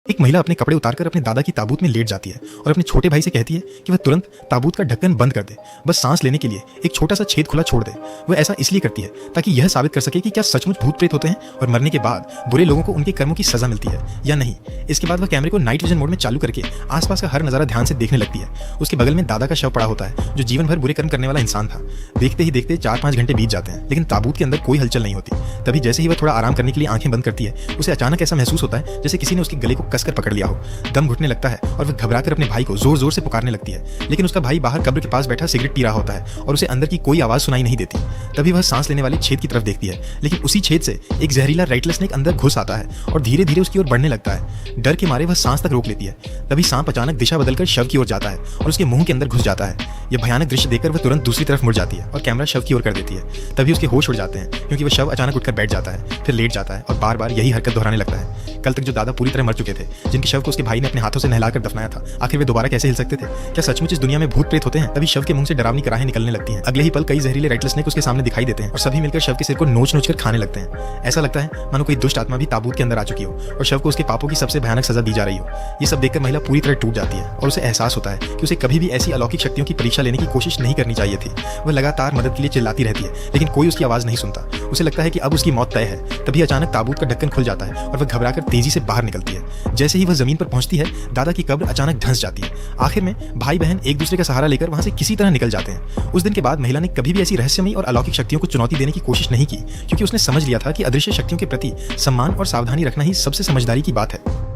एक महिला अपने कपड़े उतारकर अपने दादा की ताबूत में लेट जाती है और अपने छोटे भाई से कहती है कि वह तुरंत ताबूत का ढक्कन बंद कर दे, बस सांस लेने के लिए एक छोटा सा छेद खुला छोड़ दे। वह ऐसा इसलिए करती है ताकि यह साबित कर सके कि क्या सचमुच भूत प्रेत होते हैं और मरने के बाद बुरे लोगों को उनके कर्मों की सजा मिलती है या नहीं। इसके बाद वह कैमरे को नाइट विजन मोड में चालू करके आसपास का हर नजारा ध्यान से देखने लगती है। उसके बगल में दादा का शव पड़ा होता है जो जीवन भर बुरे कर्म करने वाला इंसान था। देखते ही देखते 4-5 घंटे बीत जाते हैं लेकिन ताबूत के अंदर कोई हलचल नहीं होती। तभी जैसे ही वह थोड़ा आराम करने के लिए आंखें बंद करती है, उसे अचानक ऐसा महसूस होता है जैसे किसी ने उसके गले को कसकर पकड़ लिया हो। दम घुटने लगता है और वह घबराकर अपने भाई को जोर जोर से पुकारने लगती है, लेकिन उसका भाई बाहर कब्र के पास बैठा सिगरेट पी रहा होता है और उसे अंदर की कोई आवाज सुनाई नहीं देती। तभी वह सांस लेने वाले छेद की तरफ देखती है, लेकिन उसी छेद से एक जहरीला रेटल स्नेक अंदर घुस आता है और धीरे धीरे उसकी ओर बढ़ने लगता है। डर के मारे वह सांस तक रोक लेती है। तभी सांप अचानक दिशा बदलकर शव की ओर जाता है और उसके मुंह के अंदर घुस जाता है। यह भयानक दृश्य देखकर वह तुरंत दूसरी तरफ मुड़ जाती है और कैमरा शव की ओर कर देती है। तभी उसके होश उड़ जाते हैं क्योंकि वह शव अचानक उठकर बैठ जाता है, फिर लेट जाता है और बार बार यही हरकत दोहराने लगता है। कल तक जो दादा पूरी तरह मर चुके थे, जिनके शव को उसके भाई ने अपने हाथों से नहलाकर दफनाया था, आखिर वे दोबारा कैसे हिल सकते थे? क्या सचमुच इस दुनिया में भूत प्रेत होते हैं? तभी शव के मुंह से डरावनी कराहें निकलने लगती हैं। अगले ही पल कई जहरीले रेटल स्नेक उसके सामने दिखाई देते हैं और सभी मिलकर शव के सिर को नोच नोच कर खाने लगते हैं। ऐसा लगता है मानो कोई दुष्ट आत्मा भी ताबूत के अंदर आ चुकी हो और शव को उसके पापों की सबसे भयानक सजा दी जा रही हो। ये सब देखकर महिला पूरी तरह टूट जाती है और उसे एहसास होता है कि उसे कभी भी ऐसी अलौकिक शक्तियों की परीक्षा लेने की कोशिश नहीं करनी चाहिए थी। वह लगातार मदद के लिए चिल्लाती रहती है लेकिन कोई उसकी आवाज नहीं सुनता। उसे लगता है कि अब उसकी मौत तय है। तभी अचानक ताबूत का ढक्कन खुल जाता है और वह घबराकर तेजी से बाहर निकलती है। जैसे ही वह जमीन पर पहुंचती है, दादा की कब्र अचानक धंस जाती है। आखिर में भाई बहन एक दूसरे का सहारा लेकर वहां से किसी तरह निकल जाते हैं। उस दिन के बाद महिला ने कभी भी ऐसी रहस्यमयी और अलौकिक शक्तियों को चुनौती देने की कोशिश नहीं की, क्योंकि उसने समझ लिया था कि अदृश्य शक्तियों के प्रति सम्मान और सावधानी रखना ही सबसे समझदारी की बात है।